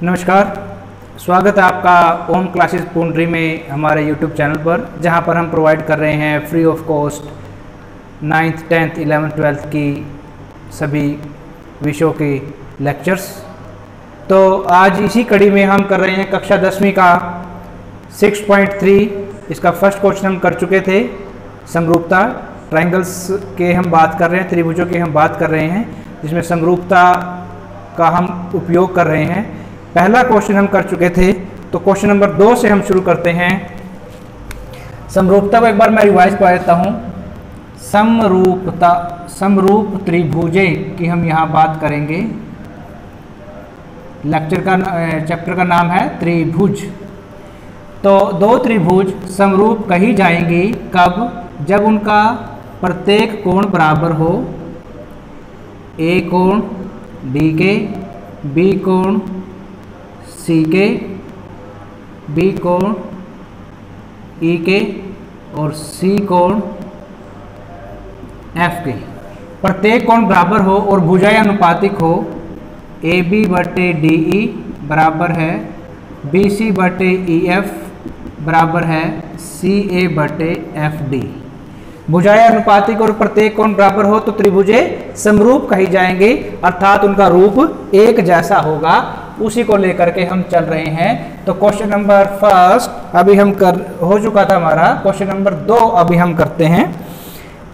नमस्कार, स्वागत है आपका ओम क्लासेस पुंडरी में हमारे यूट्यूब चैनल पर, जहां पर हम प्रोवाइड कर रहे हैं free of cost 9th 10th 11th 12th की सभी विषयों के लेक्चर्स। तो आज इसी कड़ी में हम कर रहे हैं कक्षा 10वीं का 6.3। इसका फर्स्ट क्वेश्चन हम कर चुके थे। समरूपता ट्रायंगल्स के हम बात कर रहे हैं, त्रिभुजों की हम बात कर रहे हैं, जिसमें समरूपता का हम उपयोग कर रहे हैं। पहला क्वेश्चन हम कर चुके थे, तो क्वेश्चन नंबर 2 से हम शुरू करते हैं। समरूपता को एक बार मैं रिवाइज कर देता हूँ। समरूपता, समरूप त्रिभुजे की हम यहाँ बात करेंगे। चैप्टर का नाम है त्रिभुज। तो दो त्रिभुज समरूप कही जाएंगी कब? जब उनका प्रत्येक कोण बराबर हो। ए कोण डी के, बी कोण सी के, बी कोण ई के और सी कोण एफ के। प्रत्येक कोण बराबर हो और भुजाएं अनुपातिक हो। ए बी बटे डी ई बराबर है बी सी बटे ई एफ बराबर है सी ए बटे एफ डी। भुजाएं अनुपातिक और प्रत्येक कोण बराबर हो तो त्रिभुजे समरूप कही जाएंगे, अर्थात उनका रूप एक जैसा होगा। उसी को लेकर के हम चल रहे हैं। तो क्वेश्चन नंबर फर्स्ट अभी हम हो चुका था हमारा। क्वेश्चन नंबर 2 अभी हम करते हैं।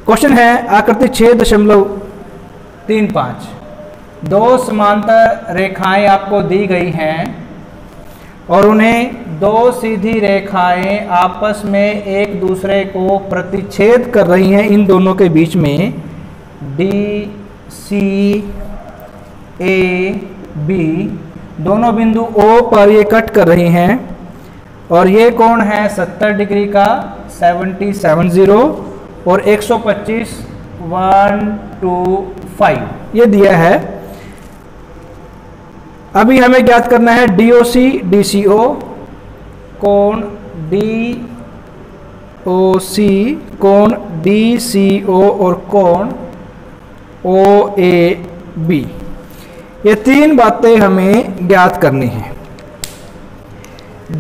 क्वेश्चन है आकृति 6.35। दो समांतर रेखाएं आपको दी गई हैं और उन्हें दो सीधी रेखाएं आपस में एक दूसरे को प्रतिच्छेद कर रही हैं। इन दोनों के बीच में डी सी ए बी दोनों बिंदु O पर ये कट कर रही हैं और ये कोण है 70 डिग्री का 70 और 125 125 ये दिया है। अभी हमें ज्ञात करना है DOC DCO, कोण DOC, कोण DCO और कोण OAB। ये तीन बातें हमें ज्ञात करनी है।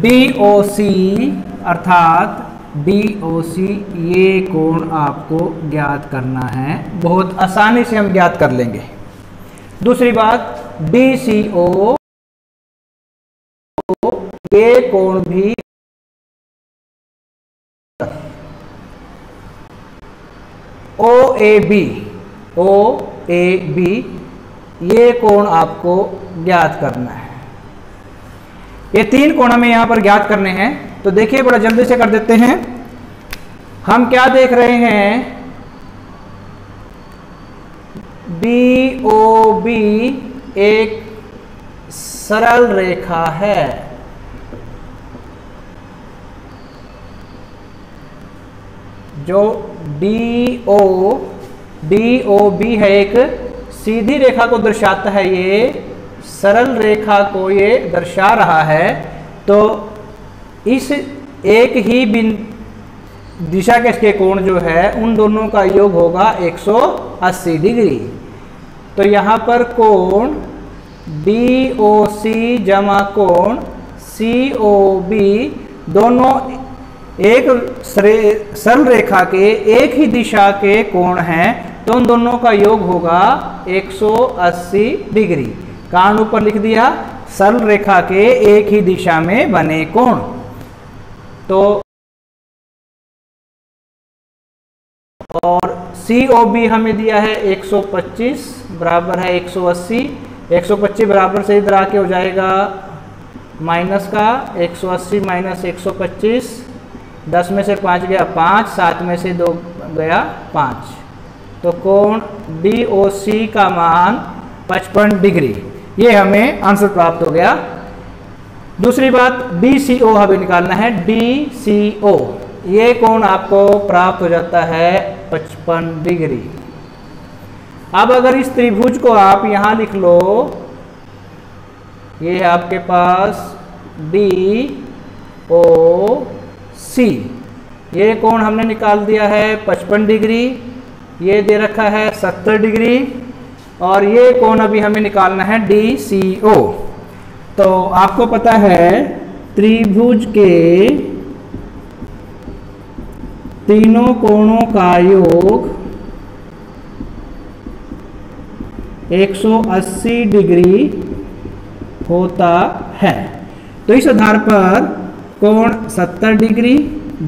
DOC अर्थात DOC ये कोण आपको ज्ञात करना है, बहुत आसानी से हम ज्ञात कर लेंगे। दूसरी बात DCO, ये कोण भी OAB ये कोण आपको ज्ञात करना है। ये तीन कोण हमें यहां पर ज्ञात करने हैं। तो देखिए बड़ा जल्दी से कर देते हैं। हम क्या देख रहे हैं? BOB एक सरल रेखा है। जो DOB है एक सीधी रेखा को दर्शाता है, ये सरल रेखा को ये दर्शा रहा है। तो इस एक ही दिशा के इसके कोण जो है उन दोनों का योग होगा 180 डिग्री। तो यहाँ पर कोण DOC जमा कोण COB दोनों एक सरल रेखा के एक ही दिशा के कोण हैं, तो उन दोनों का योग होगा 180 डिग्री। कारण ऊपर लिख दिया, सरल रेखा के एक ही दिशा में बने कोण। तो और COB हमें दिया है 125 बराबर है 180। 125 बराबर से इधर आके हो जाएगा माइनस का 180 माइनस 125। 10 में से 5 गया 5, 7 में से 2 गया 5। तो कोण DOC का मान 55 डिग्री। ये हमें आंसर प्राप्त हो गया। दूसरी बात DCO हमें निकालना है। DCO ये कोण आपको प्राप्त हो जाता है 55 डिग्री। अब अगर इस त्रिभुज को आप यहां लिख लो, ये है आपके पास DOC, ये कोण हमने निकाल दिया है 55 डिग्री। ये दे रखा है 70 डिग्री और ये कोण अभी हमें निकालना है DCO। तो आपको पता है त्रिभुज के तीनों कोणों का योग 180 डिग्री होता है। तो इस आधार पर कोण 70 डिग्री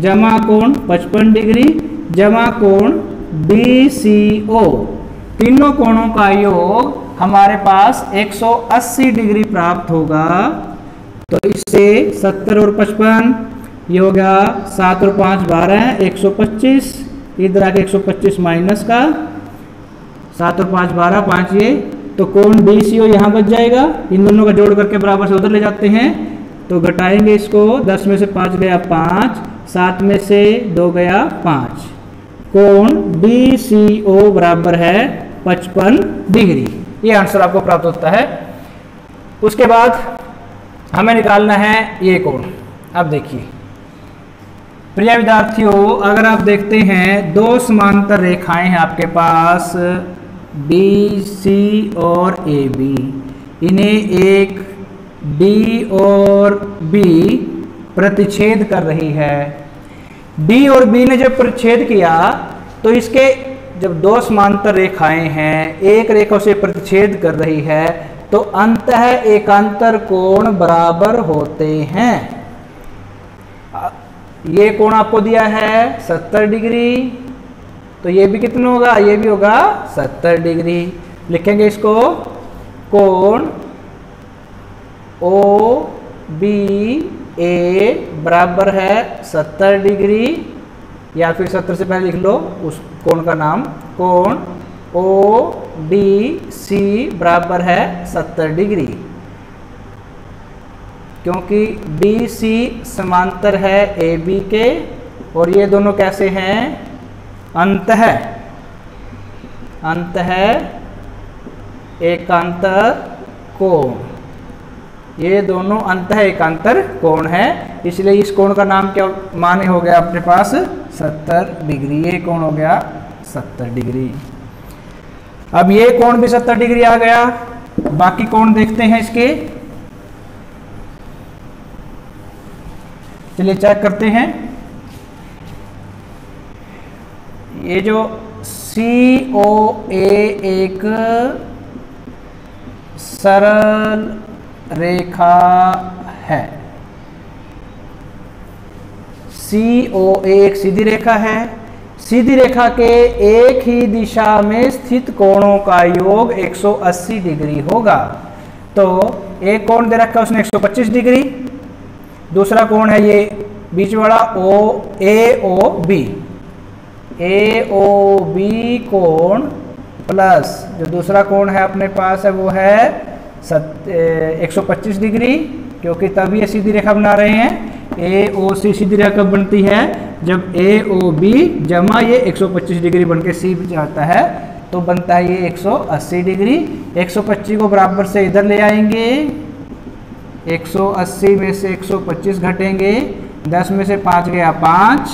जमा कोण 55 डिग्री जमा कोण BCO, तीनों कोणों का योग हमारे पास 180 डिग्री प्राप्त होगा। तो इससे 70 और 55 ये हो गया 7 और 5 12 125, इधर आके 125 माइनस का 7 और 5 12 5 ये, तो कोण BCO यहाँ बच जाएगा। इन दोनों का जोड़ करके बराबर से उधर ले जाते हैं तो घटाएंगे इसको, 10 में से 5 गया 5, 7 में से 2 गया 5, कोण BCO बराबर है 55 डिग्री। ये आंसर आपको प्राप्त होता है। उसके बाद हमें निकालना है ये कोण। अब देखिए प्रिय विद्यार्थियों, अगर आप देखते हैं दो समांतर रेखाएं हैं आपके पास BC और AB, इन्हें एक D और B प्रतिच्छेद कर रही है। D और B ने जब प्रतिच्छेद किया तो इसके जब दो समांतर रेखाएं हैं एक रेखा से प्रतिच्छेद कर रही है तो अंततः एकांतर कोण बराबर होते हैं। ये कोण आपको दिया है 70 डिग्री, तो ये भी कितना होगा, ये भी होगा 70 डिग्री। लिखेंगे इसको कोण OBA बराबर है 70 डिग्री, या फिर 70 से पहले लिख लो उस कोण का नाम, कोण ODC बराबर है 70 डिग्री, क्योंकि BC समांतर है AB के और ये दोनों कैसे हैं, अंतः एकांतर कोण, ये दोनों अंतः एकांतर कोण है, इसलिए इस कोण का नाम क्या माने हो गया अपने पास 70 डिग्री। ये कोण हो गया 70 डिग्री। अब ये कोण भी 70 डिग्री आ गया। बाकी कोण देखते हैं इसके, चलिए चेक करते हैं। ये जो COA एक सरल रेखा है, COA एक सीधी रेखा है। सीधी रेखा के एक ही दिशा में स्थित कोणों का योग 180 डिग्री होगा। तो एक कोण दे रखा है उसने 125 डिग्री, दूसरा कोण है ये बीच वाला AOB कोण प्लस जो दूसरा कोण है अपने पास है वो है 125 डिग्री, क्योंकि तभी ये सीधी रेखा बना रहे हैं। AOC सीधी रेखा कब बनती है, जब AOB जमा ये 125 डिग्री बन के C जाता है तो बनता है ये 180 डिग्री। 125 को बराबर से इधर ले आएंगे, 180 में से 125 घटेंगे, 10 में से 5 गया 5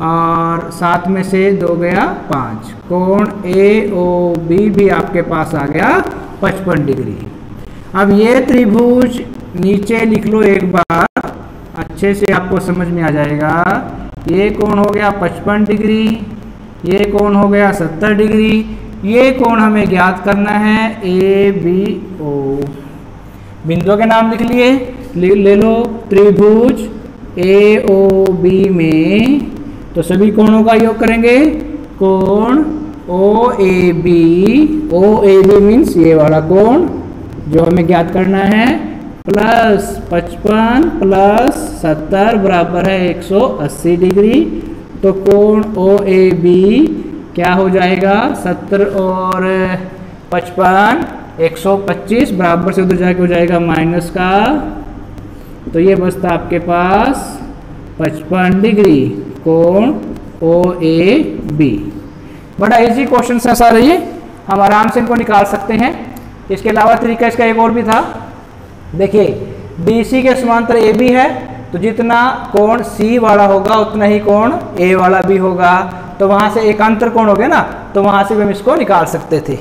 और 7 में से 2 गया 5, कोण AOB भी आपके पास आ गया 55 डिग्री। अब ये त्रिभुज नीचे लिख लो एक बार, अच्छे से आपको समझ में आ जाएगा। ये कोण हो गया 55 डिग्री, ये कोण हो गया 70 डिग्री, ये कोण हमें ज्ञात करना है ABO। बिंदुओं के नाम लिख लिए, ले लो त्रिभुज AOB में, तो सभी कोणों का योग करेंगे, कोण OAB मीन्स ये वाला कोण जो हमें ज्ञात करना है, प्लस 55 प्लस 70 बराबर है 180 डिग्री। तो कोण OAB क्या हो जाएगा, 70 और 55 125 बराबर से उधर जाके हो जाएगा माइनस का, तो ये बचता आपके पास 55 डिग्री, कोण OAB। बड़ा इजी क्वेश्चन है सारे ये, हम आराम से इनको निकाल सकते हैं। इसके अलावा तरीका इसका एक और भी था, देखिए BC के समांतर AB है तो जितना कोण C वाला होगा उतना ही कोण A वाला भी होगा, तो वहाँ से एकांतर कोण हो गया ना, तो वहाँ से भी हम इसको निकाल सकते थे।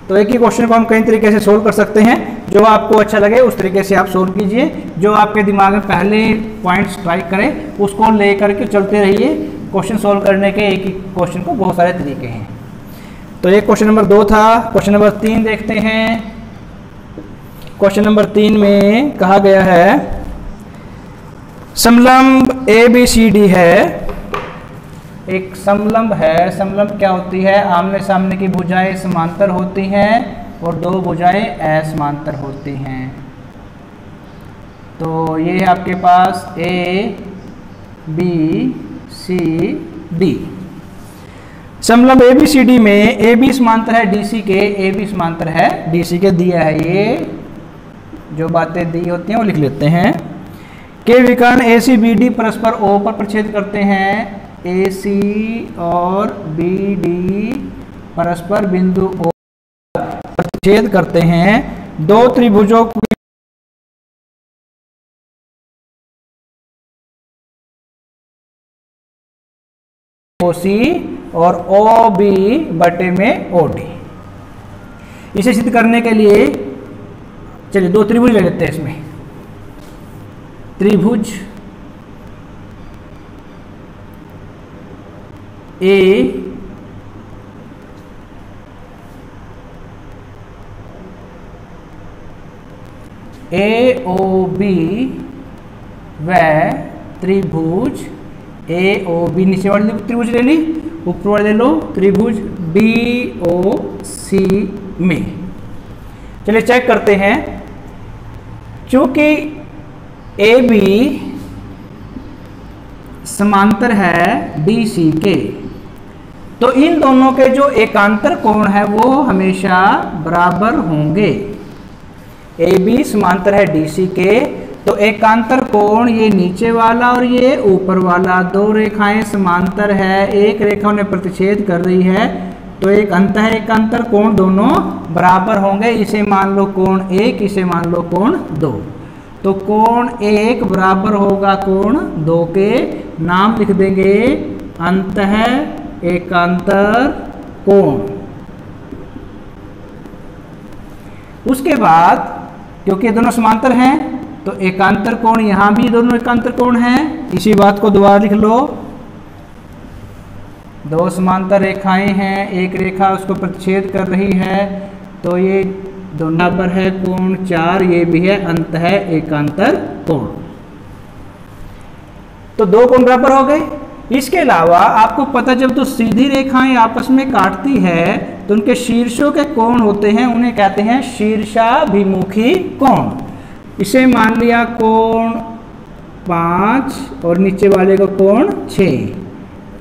तो एक ही क्वेश्चन को हम कई तरीके से सोल्व कर सकते हैं, जो आपको अच्छा लगे उस तरीके से आप सोल्व कीजिए। जो आपके दिमाग में पहले पॉइंट्स स्ट्राइक करें उसको ले करके चलते रहिए। क्वेश्चन सोल्व करने के एक ही क्वेश्चन को बहुत सारे तरीके हैं। तो ये क्वेश्चन नंबर 2 था। क्वेश्चन नंबर 3 देखते हैं। क्वेश्चन नंबर 3 में कहा गया है समलंब ABCD है, एक समलंब है। समलंब क्या होती है? आमने सामने की भुजाएं समांतर होती हैं और दो भुजाएं असमांतर होती हैं। तो ये है आपके पास ABCD। समलंब ABCD में AB समांतर है DC के, AB समांतर है DC के, दिया है। ये जो बातें दी होती हैं वो लिख लेते हैं। के विकर्ण ACBD परस्पर O पर प्रच्छेद करते हैं। AC और BD परस्पर बिंदु O पर प्रच्छेद करते हैं। दो त्रिभुजों को OC और OB बटे में OD। इसे सिद्ध करने के लिए चलिए दो त्रिभुज ले लेते हैं। इसमें त्रिभुज A AOB व त्रिभुज AOB, नीचे वाली त्रिभुज ले ली, ऊपर वाले ले लो त्रिभुज BOC में। चलिए चेक करते हैं। चूंकि AB समांतर है DC के, तो इन दोनों के जो एकांतर कोण है वो हमेशा बराबर होंगे। AB समांतर है DC के, तो एकांतर कोण ये नीचे वाला और ये ऊपर वाला, दो रेखाएं समांतर है, एक रेखा उन्हें प्रतिच्छेद कर रही है, तो एक अंत है एकांतर कोण दोनों बराबर होंगे। इसे मान लो कोण 1, इसे मान लो कोण 2। तो कोण 1 बराबर होगा कोण 2 के, नाम लिख देंगे अंतः एकांतर कोण। उसके बाद क्योंकि दोनों समांतर हैं तो एकांतर कोण यहां भी दोनों एकांतर कोण हैं। इसी बात को दोबारा लिख लो। दो समांतर रेखाएं हैं, एक रेखा उसको प्रतिच्छेद कर रही है, तो ये दोनों बराबर है कोण 4, ये भी है अंत है एकांतर कोण। तो दो कोण बराबर हो गए। इसके अलावा आपको पता जब तो सीधी रेखाएं आपस में काटती है तो उनके शीर्षों के कोण होते हैं, उन्हें कहते हैं शीर्षाभिमुखी कोण। इसे मान लिया कोण 5 और नीचे वाले को कोण 6।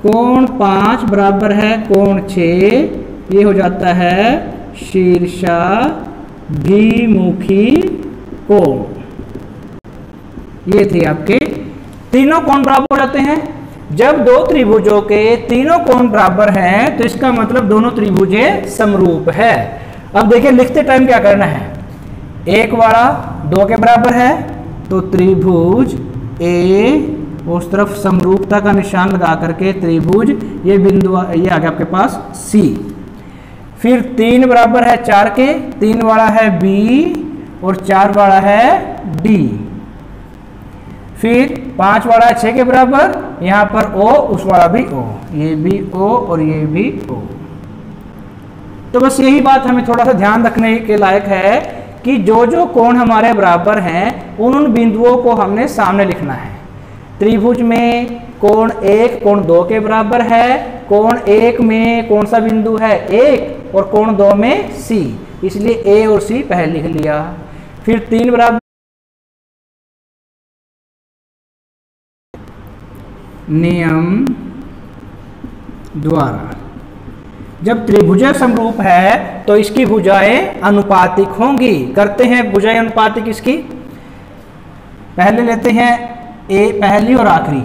कोण 5 बराबर है कोण 6, ये हो जाता है शीर्षाभिमुखी कोण। ये थे आपके तीनों कोण बराबर हो जाते हैं। जब दो त्रिभुजों के तीनों कोण बराबर हैं तो इसका मतलब दोनों त्रिभुजें समरूप है। अब देखिए लिखते टाइम क्या करना है। एक वाला 2 के बराबर है तो त्रिभुज A, उस तरफ समरूपता का निशान लगा करके त्रिभुज, ये बिंदु ये आ गया आपके पास C। फिर 3 बराबर है 4 के, 3 वाला है B और 4 वाला है D। फिर 5 वाला 6 के बराबर, यहाँ पर O, उस वाला भी O, ये भी O और ये भी O। तो बस यही बात हमें थोड़ा सा ध्यान रखने के लायक है कि जो जो कोण हमारे बराबर हैं उन बिंदुओं को हमने सामने लिखना है। त्रिभुज में कोण 1 कोण 2 के बराबर है, कोण 1 में कौन सा बिंदु है 1 और कोण 2 में C, इसलिए A और C पहले लिख लिया। फिर 3 बराबर नियम द्वारा जब त्रिभुज समरूप है तो इसकी भुजाएं अनुपातिक होंगी। करते हैं भुजाएं अनुपातिक इसकी। पहले लेते हैं A पहली और आखिरी,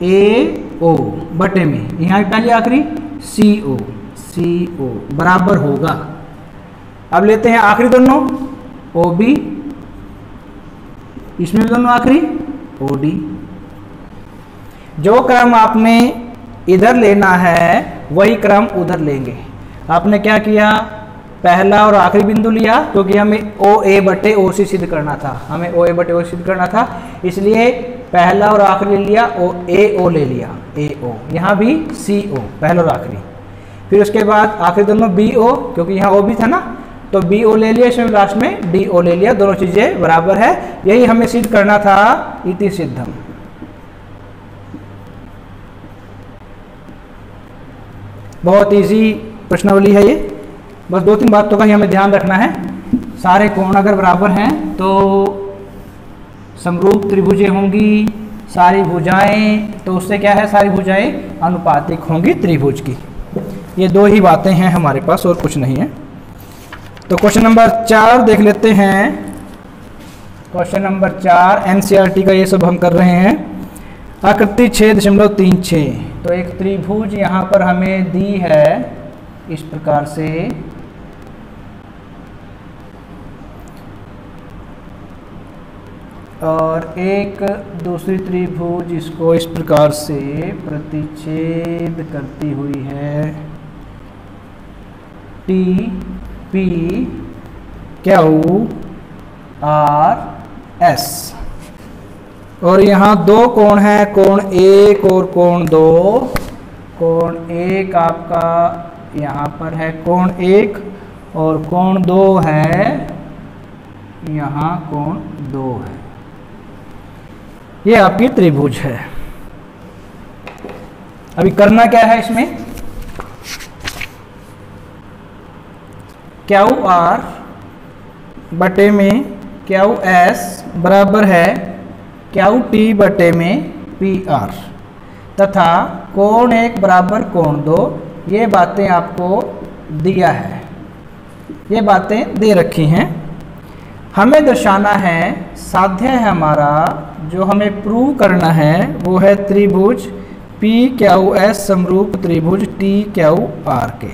AO बटे में यहाँ पहली आखिरी CO बराबर होगा। अब लेते हैं आखिरी दोनों OB, इसमें दोनों आखिरी OD। जो क्रम आपने इधर लेना है वही क्रम उधर लेंगे। आपने क्या किया, पहला और आखिरी बिंदु लिया क्योंकि हमें ओ ए बटे ओ सी सिद्ध करना था, हमें ओ ए बटे ओ सिद्ध करना था, इसलिए पहला और आखिरी लिया, ओ ले लिया, ए ओ, यहाँ भी सी ओ, पहला और आखिरी। फिर उसके बाद आखिरी दोनों बी ओ, क्योंकि यहाँ ओ भी था ना, तो बी ओ ले लिया, इसमें लास्ट में डी ओ ले लिया, दोनों चीज़ें बराबर है। यही हमें सिद्ध करना था, इति सिद्धम। बहुत इजी प्रश्नावली है ये, बस 2-3 बातों का ही हमें ध्यान रखना है। सारे कोण अगर बराबर हैं तो समरूप त्रिभुजें होंगी, सारी भुजाएं, तो उससे क्या है, सारी भुजाएं अनुपातिक होंगी त्रिभुज की। ये 2 ही बातें हैं हमारे पास और कुछ नहीं है। तो क्वेश्चन नंबर 4 देख लेते हैं। क्वेश्चन नंबर 4 एनसीईआरटी का ये सब हम कर रहे हैं। आकृति 6.36, तो एक त्रिभुज यहाँ पर हमें दी है इस प्रकार से, और एक दूसरी त्रिभुज इसको इस प्रकार से प्रतिच्छेद करती हुई है, T P Q R S, और यहाँ 2 कोण हैं, कोण 1 और कोण 2। कोण 1 आपका यहाँ पर है कोण 1, और कोण 2 है यहाँ कोण 2 है। ये आपकी त्रिभुज है। अभी करना क्या है इसमें, क्यू आर बटे में क्यू एस बराबर है क्यू टी बटे में पी आर, तथा कोण 1 बराबर कोण 2। ये बातें आपको दिया है, ये बातें दे रखी हैं। हमें दर्शाना है, साध्य है हमारा, जो हमें प्रूव करना है वो है त्रिभुज पी क्यू एस समरूप त्रिभुज टी क्यू आर के।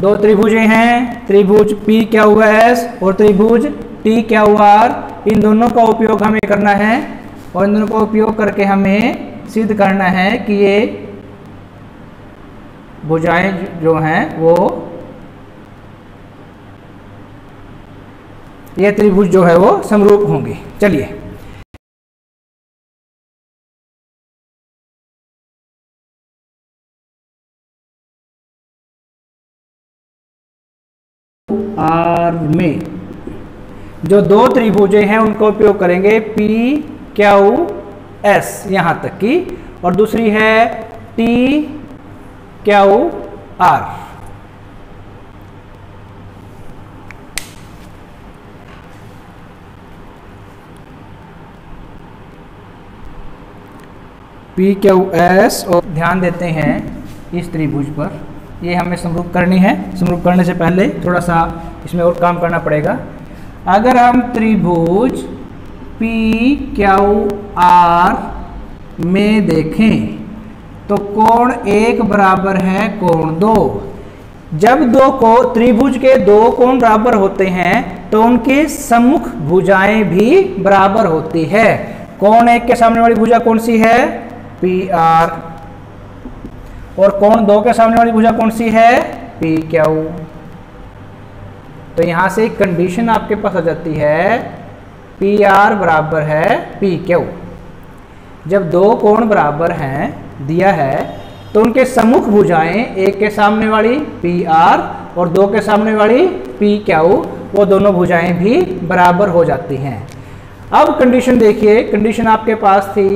2 त्रिभुजें हैं, त्रिभुज पी क्यू एस और त्रिभुज टी क्यू आर। इन दोनों का उपयोग हमें करना है, और इन दोनों का उपयोग करके हमें सिद्ध करना है कि ये भुजाएं जो हैं वो, ये त्रिभुज जो है वो समरूप होंगे। चलिए आर में जो 2 त्रिभुजें हैं उनका उपयोग करेंगे, पी क्यू एस यहाँ तक की, और दूसरी है T Q R. P Q S, और ध्यान देते हैं इस त्रिभुज पर, ये हमें समरूप करनी है। समरूप करने से पहले थोड़ा सा इसमें और काम करना पड़ेगा। अगर हम त्रिभुज पी क्यू आर में देखें तो कोण 1 बराबर है कोण 2। जब त्रिभुज के 2 कोण बराबर होते हैं तो उनके सम्मुख भुजाएं भी बराबर होती है। कोण 1 के सामने वाली भुजा कौन सी है, पी आर, और कोण 2 के सामने वाली भुजा कौन सी है, पी क्यू। तो यहां से एक कंडीशन आपके पास आ जाती है, पी आर बराबर है पी क्यू। जब 2 कोण बराबर हैं दिया है तो उनके सम्मुख भुजाएं, 1 के सामने वाली पी आर और 2 के सामने वाली पी क्यू, वो दोनों भुजाएं भी बराबर हो जाती हैं। अब कंडीशन देखिए, कंडीशन आपके पास थी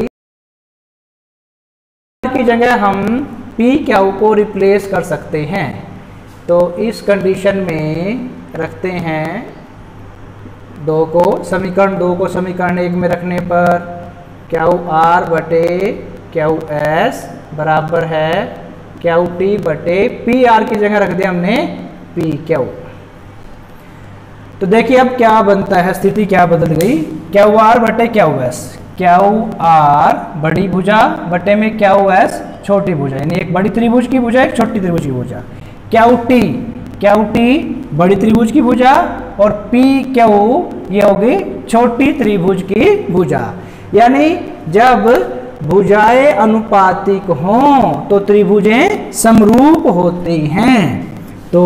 की जगह हम पी क्यू को रिप्लेस कर सकते हैं। तो इस कंडीशन में रखते हैं 2 को, समीकरण 2 को समीकरण 1 में रखने पर क्यू आर बटे क्यू एस बराबर है क्यू टी बटे पी आर की जगह रख दिया हमने पी क्यू। तो देखिए अब क्या बनता है, स्थिति क्या बदल गई, क्यू आर बटे क्यू एस, क्यू आर बड़ी भुजा बटे में क्यू एस छोटी भुजा, यानी एक बड़ी त्रिभुज की भुजा एक छोटी त्रिभुज की भुजा। क्यू टी बड़ी त्रिभुज की भुजा और पी क्यू ये होगी छोटी त्रिभुज की भुजा। यानी जब भुजाएं अनुपातिक हों तो त्रिभुजें समरूप होती हैं। तो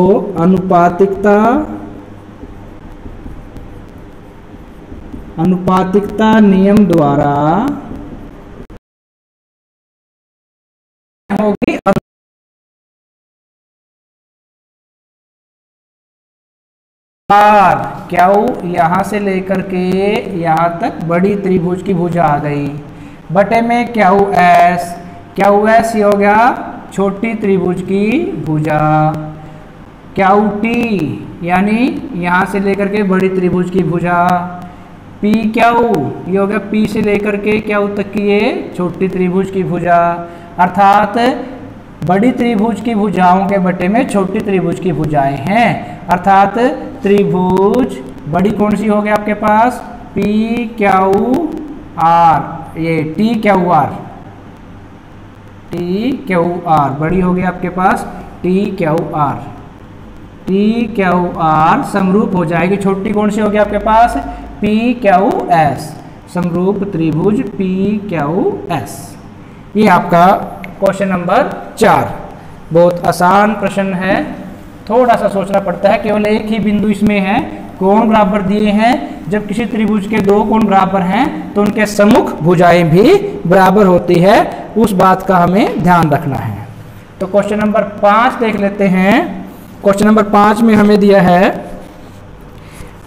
अनुपातिकता नियम द्वारा होगी क्यू यहां से लेकर के यहां तक बड़ी त्रिभुज की भुजा आ गई, बटे में क्यू एस ये हो गया छोटी त्रिभुज की भुजा, क्यू टी यानी यहां से लेकर के बड़ी त्रिभुज की भुजा, पी क्यू ये हो गया पी से लेकर के क्यू तक की ये छोटी त्रिभुज की भुजा, अर्थात बड़ी त्रिभुज की भुजाओं के बटे में छोटी त्रिभुज की भुजाएं हैं, अर्थात त्रिभुज बड़ी कौन सी हो गया आपके पास पी क्यू आर, ये टी क्यू आर बड़ी हो गई आपके पास टी क्यू आर समरूप हो जाएगी, छोटी कौन सी होगी आपके पास पी क्यू एस, समरूप त्रिभुज पी क्यू एस। ये आपका क्वेश्चन नंबर 4 बहुत आसान प्रश्न है, थोड़ा सा सोचना पड़ता है, केवल एक ही बिंदु इसमें है, कोण बराबर दिए हैं, जब किसी त्रिभुज के दो कोण बराबर हैं तो उनके सम्मुख भुजाएं भी बराबर होती है, उस बात का हमें ध्यान रखना है। तो क्वेश्चन नंबर 5 देख लेते हैं। क्वेश्चन नंबर 5 में हमें दिया है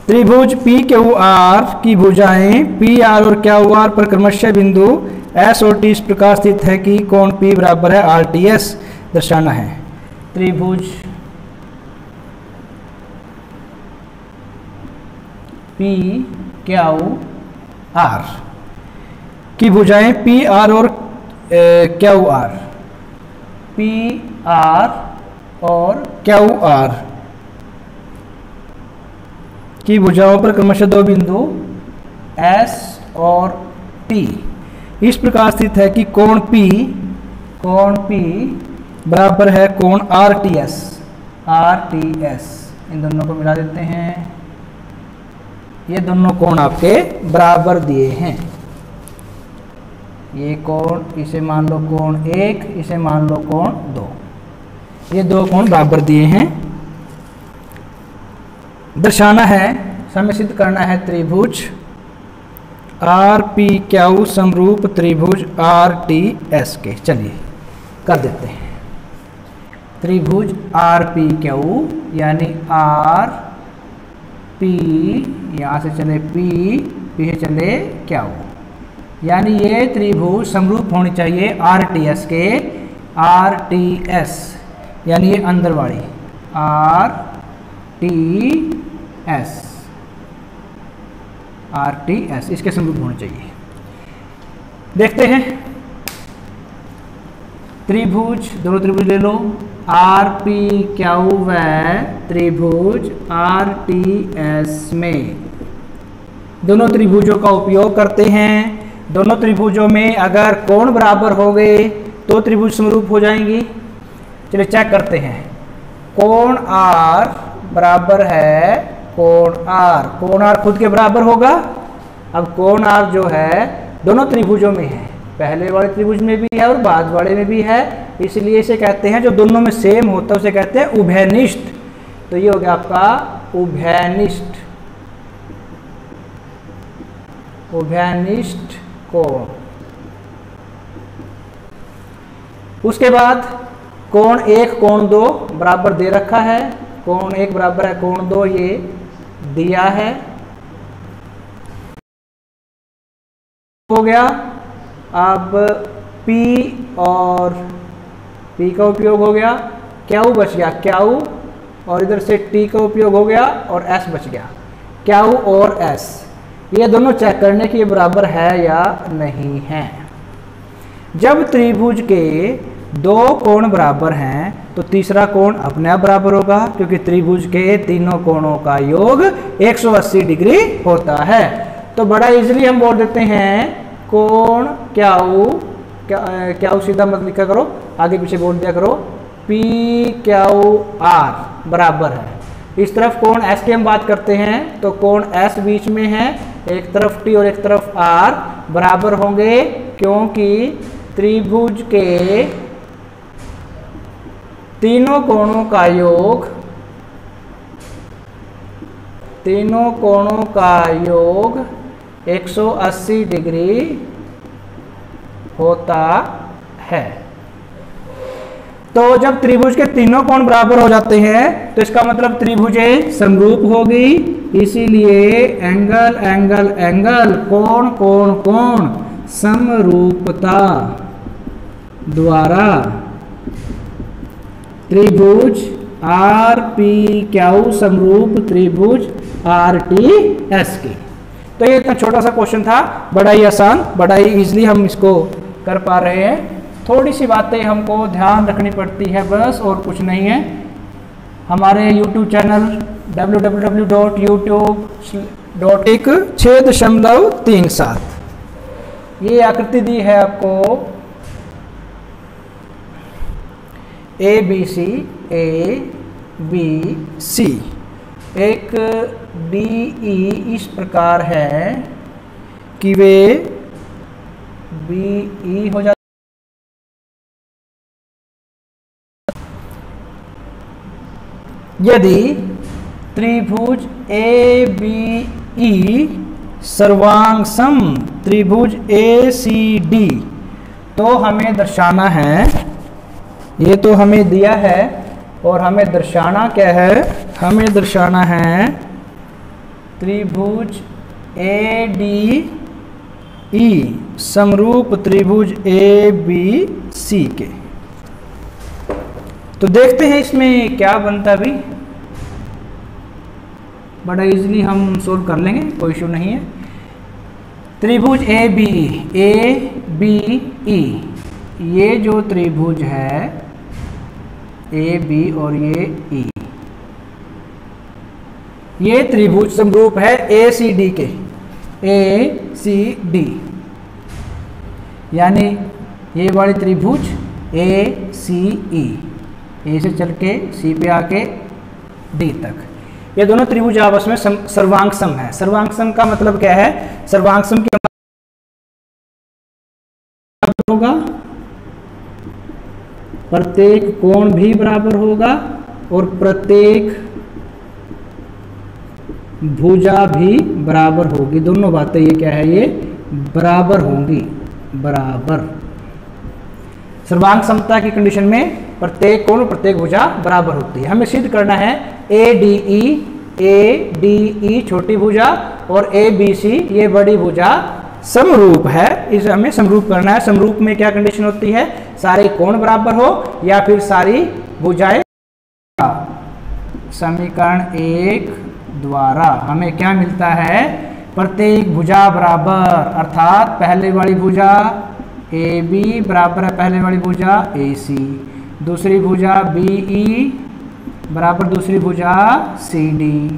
त्रिभुज पी क्यू आर की भुजाएं पी आर और क्यू आर पर क्रमशः बिंदु एस और टी इस प्रकार स्थित है कि कोण पी बराबर है आर टी एस दर्शाना है। त्रिभुज पी क्यू आर की भुजाएं पी आर और क्यू आर, पी आर और क्यू आर की भुजाओं पर क्रमशः दो बिंदु S और T इस प्रकार स्थित है कि कोण P बराबर है कोण RTS, इन दोनों को मिला देते हैं, ये दोनों कोण आपके बराबर दिए हैं, ये कोण इसे मान लो कोण 1, इसे मान लो कोण 2, ये दो कोण बराबर दिए हैं। दर्शाना है, हमें सिद्ध करना है त्रिभुज आर पी क्यू समरूप त्रिभुज आर टी एस के। चलिए कर देते हैं। त्रिभुज आर पी क्यू यानी आर पी, यहाँ से चले पी से चले क्यू, यानी ये त्रिभुज समरूप होनी चाहिए आर टी एस के, आर टी एस यानी ये अंदर वाली आर टी एस इसके समरूप होने चाहिए। देखते हैं त्रिभुज, दोनों त्रिभुज ले लो, आर पी क्यू व त्रिभुज आर टी एस में दोनों त्रिभुजों का उपयोग करते हैं। दोनों त्रिभुजों में अगर कोण बराबर हो गए तो त्रिभुज समरूप हो जाएंगी। चलिए चेक करते हैं। कोण आर बराबर है कोण आर खुद के बराबर होगा। अब कोण आर जो है दोनों त्रिभुजों में है, पहले वाले त्रिभुज में भी है और बाद वाले में भी है, इसलिए इसे कहते हैं जो दोनों में सेम होता है उसे कहते हैं उभयनिष्ठ। तो ये हो गया आपका उभयनिष्ठ कोण। उसके बाद कोण 1 कोण 2 बराबर दे रखा है, कोण 1 बराबर है कोण 2 ये दिया है, हो गया। अब P और P का उपयोग हो गया, क्यू बच गया क्यू, और इधर से T का उपयोग हो गया और S बच गया, क्यू और S ये दोनों चेक करने के बराबर है या नहीं है। जब त्रिभुज के दो कोण बराबर हैं तो तीसरा कोण अपने आप बराबर होगा, क्योंकि त्रिभुज के तीनों कोणों का योग 180 डिग्री होता है। तो बड़ा इजीली हम बोल देते हैं कोण क्यू सीधा मत लिखा करो, आगे पीछे बोल दिया करो, पी क्यू आर बराबर है। इस तरफ कोण S की हम बात करते हैं तो कोण S बीच में है, एक तरफ T और एक तरफ R बराबर होंगे, क्योंकि त्रिभुज के तीनों कोणों का योग तीनों कोणों का योग 180 डिग्री होता है। तो जब त्रिभुज के तीनों कोण बराबर हो जाते हैं तो इसका मतलब त्रिभुजें समरूप होगी, इसीलिए एंगल एंगल एंगल कोण कोण कोण समरूपता द्वारा त्रिभुज आर पी क्यू समरूप त्रिभुज आर टी एस की। तो ये इतना छोटा सा क्वेश्चन था, बड़ा ही आसान, बड़ा ही इजीली हम इसको कर पा रहे हैं। थोड़ी सी बातें हमको ध्यान रखनी पड़ती है बस, और कुछ नहीं है। हमारे YouTube चैनल www.youtube.6.37 ये आकृति दी है आपको ABC एक DE इस प्रकार है कि वे BE हो जाते। यदि त्रिभुज ABE सर्वांगसम त्रिभुज ACD तो हमें दर्शाना है, ये तो हमें दिया है और हमें दर्शाना क्या है, हमें दर्शाना है त्रिभुज ADE समरूप त्रिभुज ABC के। तो देखते हैं इसमें क्या बनता है। अभी बड़ा इजीली हम सोल्व कर लेंगे, कोई इशू नहीं है। त्रिभुज ABE ये जो त्रिभुज है AB और ये E, ये त्रिभुज समरूप है ACD के, ACD यानी ये वाली त्रिभुज ACE, ए से चल के सी पे आके डी तक, ये दोनों त्रिभुज आपस में सर्वांग सम है। सर्वांग सम का मतलब क्या है, सर्वांग सम के होगा प्रत्येक कोण भी बराबर होगा और प्रत्येक भुजा भी बराबर होगी। दोनों बातें ये क्या है, ये बराबर होंगी, बराबर। सर्वांग समता की कंडीशन में प्रत्येक कोण और प्रत्येक भुजा बराबर होती है। हमें सिद्ध करना है ADE छोटी भुजा और ABC ये बड़ी भुजा समरूप है, इसे हमें समरूप करना है। समरूप में क्या कंडीशन होती है, सारे कोण बराबर हो या फिर सारी भुजाएं। समीकरण 1 द्वारा हमें क्या मिलता है, प्रत्येक भुजा बराबर, अर्थात पहले वाली भुजा AB बराबर है पहले वाली भुजा AC, दूसरी भुजा BE बराबर दूसरी भुजा CD,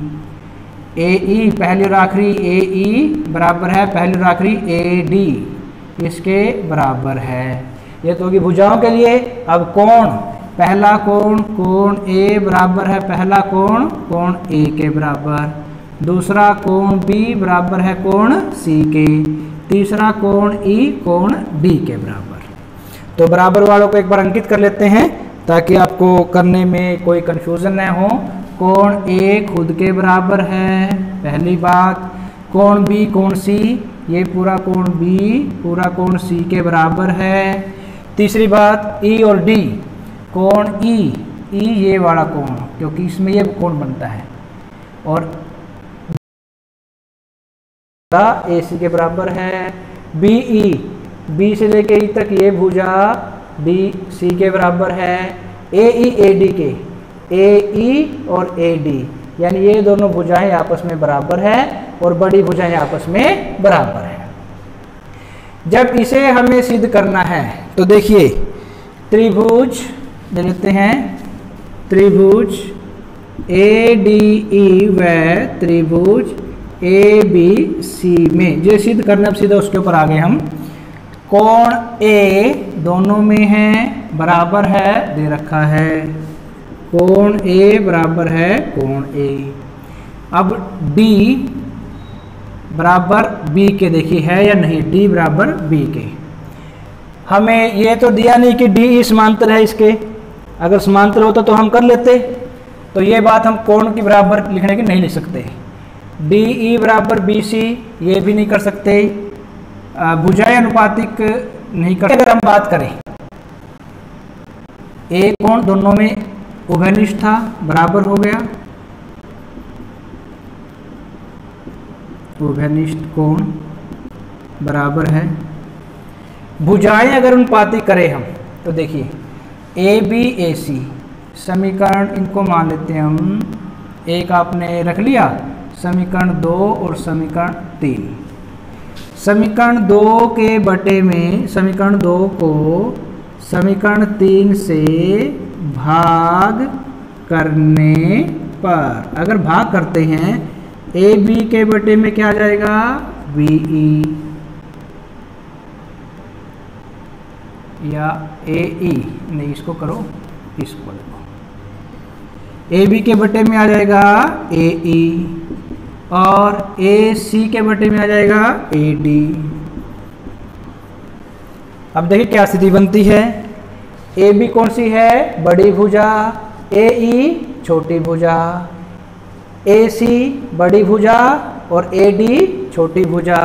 AE पहली और आखिरी AE बराबर है पहली और आखिरी AD, इसके बराबर है। ये तो होगी भुजाओं के लिए। अब कोण, पहला कोण कोण A बराबर है पहला कोण कोण A के बराबर, दूसरा कोण B बराबर है कोण C के, तीसरा कोण E कोण D के बराबर। तो बराबर वालों को एक बार अंकित कर लेते हैं ताकि आपको करने में कोई कंफ्यूजन न हो। कोण A खुद के बराबर है, पहली बात। कोण B कोण C, ये पूरा कोण B पूरा कोण C के बराबर है। तीसरी बात E और D, कोण E ये वाला कोण, क्योंकि इसमें ये कोण बनता है, और AC के बराबर है। BE B से लेके E तक ये भुजा DC के बराबर है। AE AD के, AE और AD यानी ये दोनों भुजाएं आपस में बराबर है और बड़ी भुजाएं आपस में बराबर है। जब इसे हमें सिद्ध करना है तो देखिए त्रिभुज ले लेते हैं, त्रिभुज ADE व त्रिभुज ABC में जो सिद्ध करना, अब सीधा उसके ऊपर आ गए हम। कोण A दोनों में है बराबर है, दे रखा है कोण A बराबर है कोण A। अब D बराबर B के, देखिए है या नहीं, D बराबर B के। हमें ये तो दिया नहीं कि DE समांतर है इसके, अगर समांतर होता तो हम कर लेते। तो ये बात हम कोण की बराबर लिखने की नहीं लिख सकते, DE बराबर BC, ये भी नहीं कर सकते। भुजाएं अनुपातिक नहीं कर। अगर हम बात करें एक कोण दोनों में उभयनिष्ठ था, बराबर हो गया, उभयनिष्ठ कोण बराबर है। भुजाएं अगर अनुपातिक करें हम तो देखिए ABAC समीकरण, इनको मान लेते हैं हम, एक आपने रख लिया, समीकरण 2 और समीकरण 3। समीकरण 2 के बटे में समीकरण 2 को समीकरण 3 से भाग करने पर, अगर भाग करते हैं AB के बटे में क्या आ जाएगा, BE या AE, नहीं इसको करो, इसको देखो, AB के बटे में आ जाएगा AE और AC के बटे में आ जाएगा AD। अब देखिए क्या स्थिति बनती है, AB कौन सी है, बड़ी भुजा, AE छोटी भुजा, AC बड़ी भुजा और AD छोटी भुजा।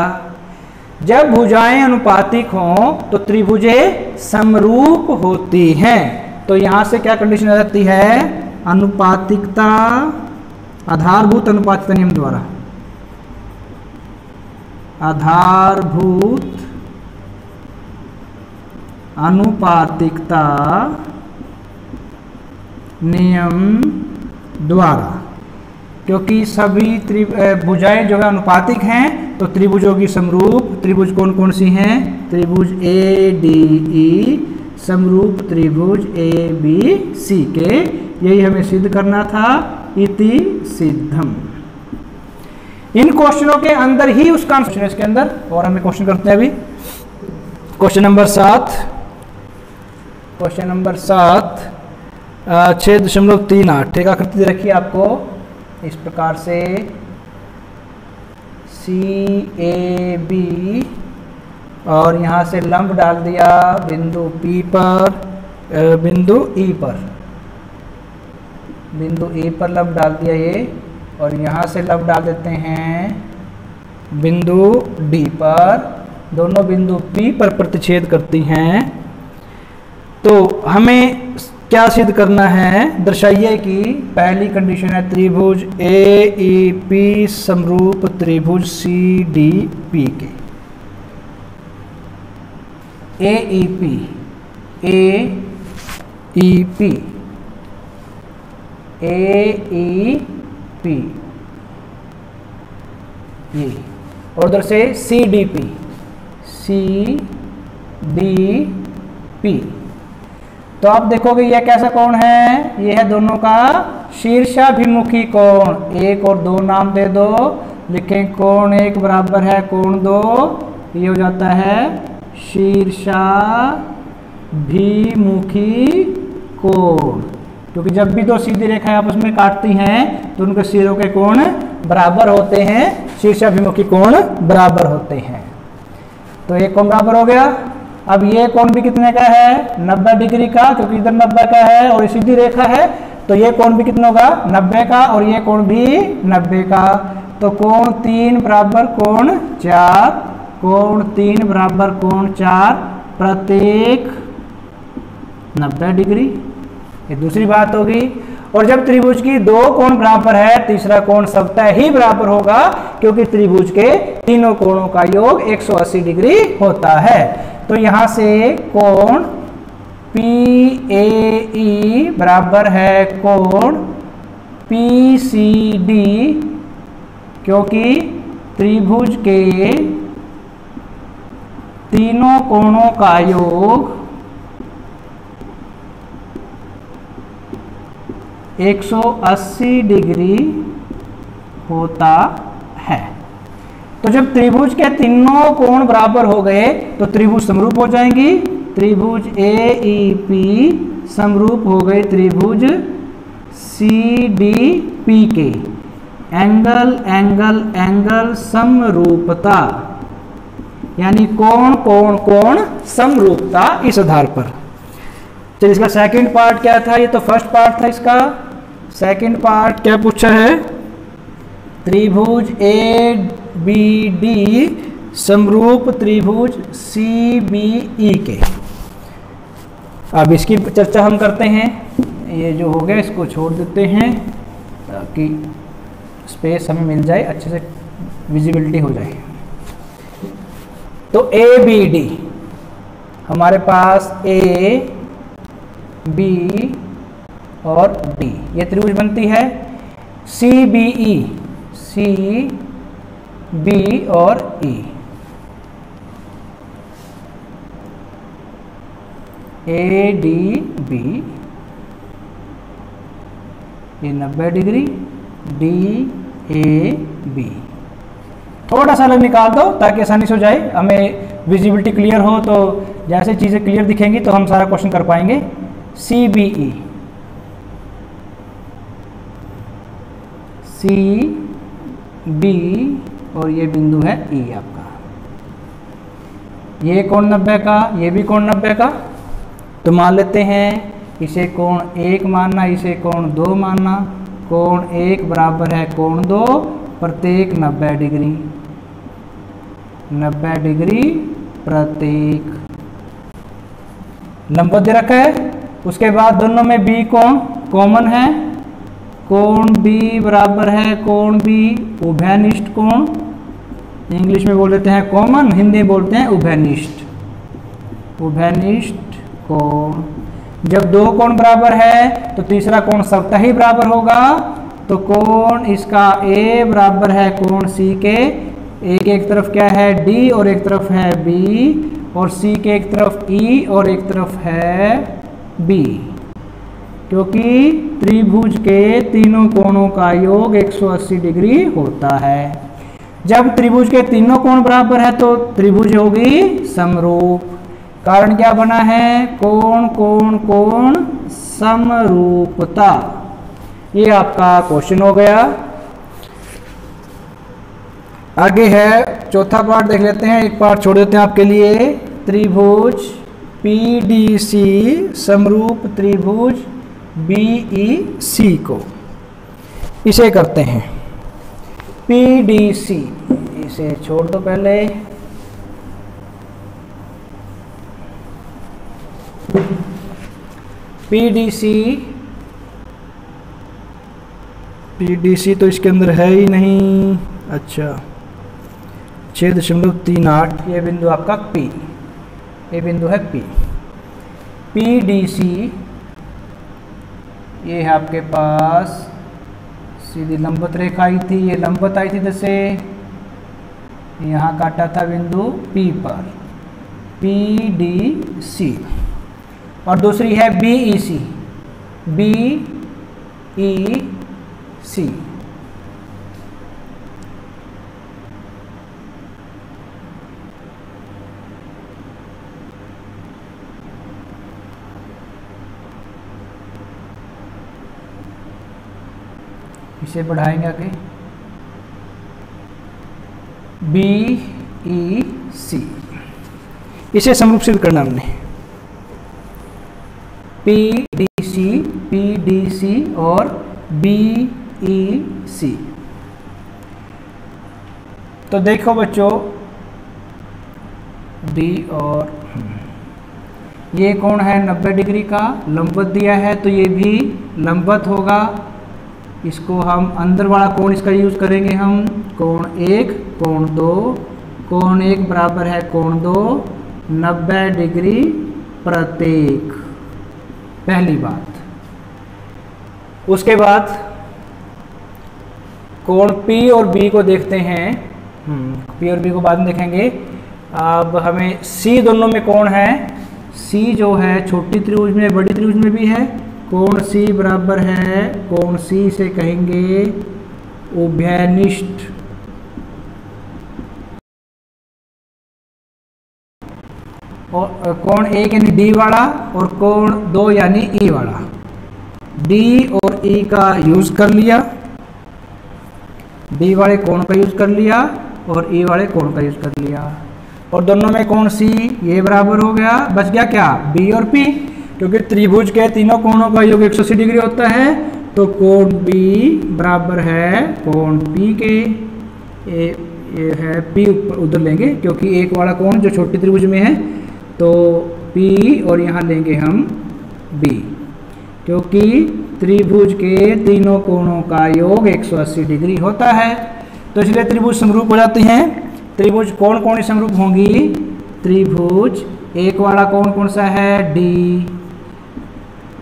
जब भुजाएं अनुपातिक हों तो त्रिभुजें समरूप होती हैं। तो यहां से क्या कंडीशन आ जाती है, अनुपातिकता, आधारभूत अनुपातिकता नियम द्वारा, आधारभूत अनुपातिकता नियम द्वारा, क्योंकि सभी भुजाएं जो है अनुपातिक हैं तो त्रिभुजों की समरूप, त्रिभुज कौन कौन सी हैं, त्रिभुज ADE समरूप त्रिभुज ABC के, यही हमें सिद्ध करना था, इति सिद्धम। इन क्वेश्चनों के अंदर ही उसका आंसर इसके अंदर, और हमें क्वेश्चन करते हैं अभी क्वेश्चन नंबर 7। क्वेश्चन नंबर 7 6.38 एक आकृति दे रखी है आपको इस प्रकार से, CAB और यहाँ से लंब डाल दिया बिंदु P पर, बिंदु E पर, बिंदु E पर लंब डाल दिया ये, और यहाँ से लंब डाल देते हैं बिंदु D पर, दोनों बिंदु P पर प्रतिच्छेद करती हैं। तो हमें क्या सिद्ध करना है, दर्शाइए कि पहली कंडीशन है त्रिभुज AEP समरूप त्रिभुज CDP के। AEP ये, और उधर से CDP तो आप देखोगे यह कैसा कोण है, यह है दोनों का शीर्षाभिमुखी कोण। 1 और 2 नाम दे दो, लिखें कोण 1 बराबर है कोण 2, ये हो जाता है शीर्षाभिमुखी कोण, क्योंकि जब भी दो सीधी रेखाएं आपस में काटती हैं तो उनके सिरों के कोण बराबर होते हैं, शीर्षाभिमुखी कोण बराबर होते हैं। तो एक कोण बराबर हो गया। अब ये कोण भी कितने का है, 90 डिग्री का, क्योंकि इधर 90 का है और सीधी रेखा है, तो ये कोण भी कितना होगा, 90 का, और ये कोण भी 90 का। तो कोण 3 बराबर कोण 4, कोण 3 बराबर कोण 4, प्रत्येक 90 डिग्री। ये दूसरी बात होगी। और जब त्रिभुज की 2 कोण बराबर है, तीसरा कोण स्वतः ही बराबर होगा, क्योंकि त्रिभुज के तीनों कोणों का योग 180 डिग्री होता है। तो यहां से कोण PAE बराबर है कोण PCD, क्योंकि त्रिभुज के तीनों कोणों का योग 180 डिग्री होता है। तो जब त्रिभुज के तीनों कोण बराबर हो गए तो त्रिभुज समरूप हो जाएंगी। त्रिभुज AEP समरूप हो गए त्रिभुज CDP के। एंगल एंगल एंगल समरूपता, यानी कोण कोण कोण समरूपता, इस आधार पर। चलिए इसका सेकंड पार्ट क्या था, ये तो फर्स्ट पार्ट था इसका। सेकंड पार्ट क्या पूछा है, त्रिभुज ए बी डी समरूप त्रिभुज सी बी ई के। अब इसकी चर्चा हम करते हैं। ये जो हो गया इसको छोड़ देते हैं ताकि स्पेस हमें मिल जाए, अच्छे से विजिबिलिटी हो जाए। तो ए बी डी हमारे पास ए बी और डी ये त्रिभुज बनती है। C B E, C B और ई, ए डी बी ये 90 डिग्री, डी ए बी। थोड़ा सा अलग निकाल दो ताकि आसानी से हो जाए, हमें विजिबिलिटी क्लियर हो, तो जैसे चीज़ें क्लियर दिखेंगी तो हम सारा क्वेश्चन कर पाएंगे। C B E, C B और ये बिंदु है ई आपका। ये कोण 90 का, ये भी कोण 90 का। तो मान लेते हैं इसे कोण 1 मानना, इसे कोण 2 मानना। कोण 1 बराबर है कोण 2, प्रत्येक 90 डिग्री, 90 डिग्री प्रत्येक। लंबवत दे रखा है। उसके बाद दोनों में बी कोण कॉमन है। कोण बी बराबर है कोण बी उभयनिष्ठ कोण, इंग्लिश में बोल देते हैं कॉमन, हिंदी में बोलते हैं उभयनिष्ठ, उभयनिष्ठ कोण। जब दो कोण बराबर है तो तीसरा कोण स्वतः ही बराबर होगा। तो कोण इसका ए बराबर है कोण सी के। एक तरफ क्या है डी और एक तरफ है बी, और सी के एक तरफ ई और एक तरफ है बी, क्योंकि त्रिभुज के तीनों कोणों का योग 180 डिग्री होता है। जब त्रिभुज के तीनों कोण बराबर है तो त्रिभुज होगी समरूप। कारण क्या बना है, कोण कोण कोण समरूपता। ये आपका क्वेश्चन हो गया। आगे है चौथा पार्ट देख लेते हैं, एक पार्ट छोड़ देते हैं आपके लिए। त्रिभुज पीडीसी समरूप त्रिभुज बीईसी को, इसे करते हैं पीडीसी। इसे छोड़ दो पहले। पीडीसी, पीडीसी तो इसके अंदर है ही नहीं। अच्छा 6.38 ये बिंदु आपका P, ये बिंदु है P। पीडीसी ये है आपके पास सीधी लंबवत रेखा आई थी, ये लंबवत आई थी जैसे यहाँ काटा था बिंदु P पर, पीडीसी। और दूसरी है बीईसी, बीईसी। इसे बढ़ाएंगे आगे, बीईसी। इसे समरूप सिद्ध करना हमने, पीडीसी, पीडीसी और बीईसी। तो देखो बच्चों, डी और ये कोण है 90 डिग्री का, लंबवत दिया है तो ये भी लंबवत होगा। इसको हम अंदर वाला कोण इसका यूज करेंगे हम, कोण 1 कोण 2, कोण 1 बराबर है कोण 2, 90 डिग्री प्रत्येक, पहली बात। उसके बाद कोण P और B को देखते हैं। P और B को बाद में देखेंगे। अब हमें C दोनों में कोण है। C जो है छोटी त्रिभुज में बड़ी त्रिभुज में भी है। कोण C बराबर है कोण C से कहेंगे उभयनिष्ठ, और कोण 1 यानी D वाला और कोण 2 यानी E वाला। D और E का यूज कर लिया, D वाले कोण का यूज कर लिया और E वाले कोण का यूज कर लिया, और दोनों में कोण C ये बराबर हो गया। बच गया क्या, B और P, क्योंकि त्रिभुज के तीनों कोणों का योग 180 डिग्री होता है। तो कोण B बराबर है कोण P के, ये है P ऊपर उधर लेंगे क्योंकि एक वाला कोण जो छोटी त्रिभुज में है, तो P और यहाँ लेंगे हम B, क्योंकि त्रिभुज के तीनों कोणों का योग 180 डिग्री होता है। तो इसलिए त्रिभुज समरूप हो जाते हैं। त्रिभुज कौन कौन सी समरूप होंगी? त्रिभुज एक वाला कोण कौन सा है? D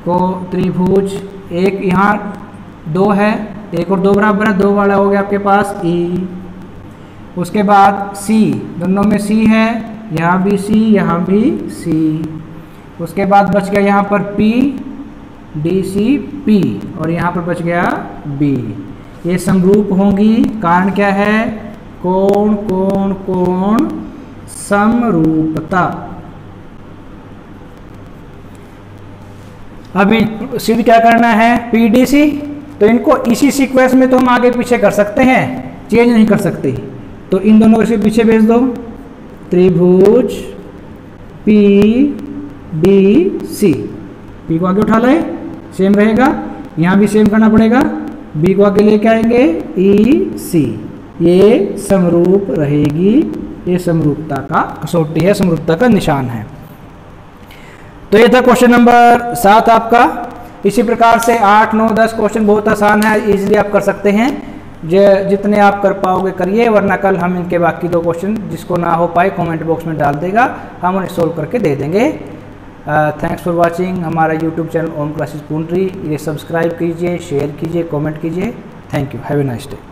को त्रिभुज एक यहाँ 2 है, 1 और 2 बराबर है, 2 वाला हो गया आपके पास E। उसके बाद C, दोनों में C है, यहाँ भी C, यहाँ भी C। उसके बाद बच गया यहाँ पर P, DC, P और यहाँ पर बच गया B। ये समरूप होंगी। कारण क्या है? कोण कोण कोण समरूपता। अभी सिद्ध क्या करना है? PDC। तो इनको इसी सीक्वेंस में तो हम आगे पीछे कर सकते हैं, चेंज नहीं कर सकते। तो इन दोनों को इसके पीछे भेज दो। त्रिभुज PDC, P को आगे उठा लाए, सेम रहेगा, यहाँ भी सेम करना पड़ेगा। B को आगे लेके आएंगे EC, ये समरूप रहेगी। ये समरूपता का कसौटी है, समरूपता का निशान है। तो ये था क्वेश्चन नंबर 7 आपका। इसी प्रकार से 8, 9, 10 क्वेश्चन बहुत आसान है, इजीली आप कर सकते हैं। जितने आप कर पाओगे करिए, वरना कल हम इनके बाकी 2 क्वेश्चन जिसको ना हो पाए कमेंट बॉक्स में डाल देगा, हम उन्हें सोल्व करके दे देंगे। थैंक्स फॉर वाचिंग हमारा यूट्यूब चैनल ओम क्लासेस पुंडरी। ये सब्सक्राइब कीजिए, शेयर कीजिए, कमेंट कीजिए। Thank you, have a nice day.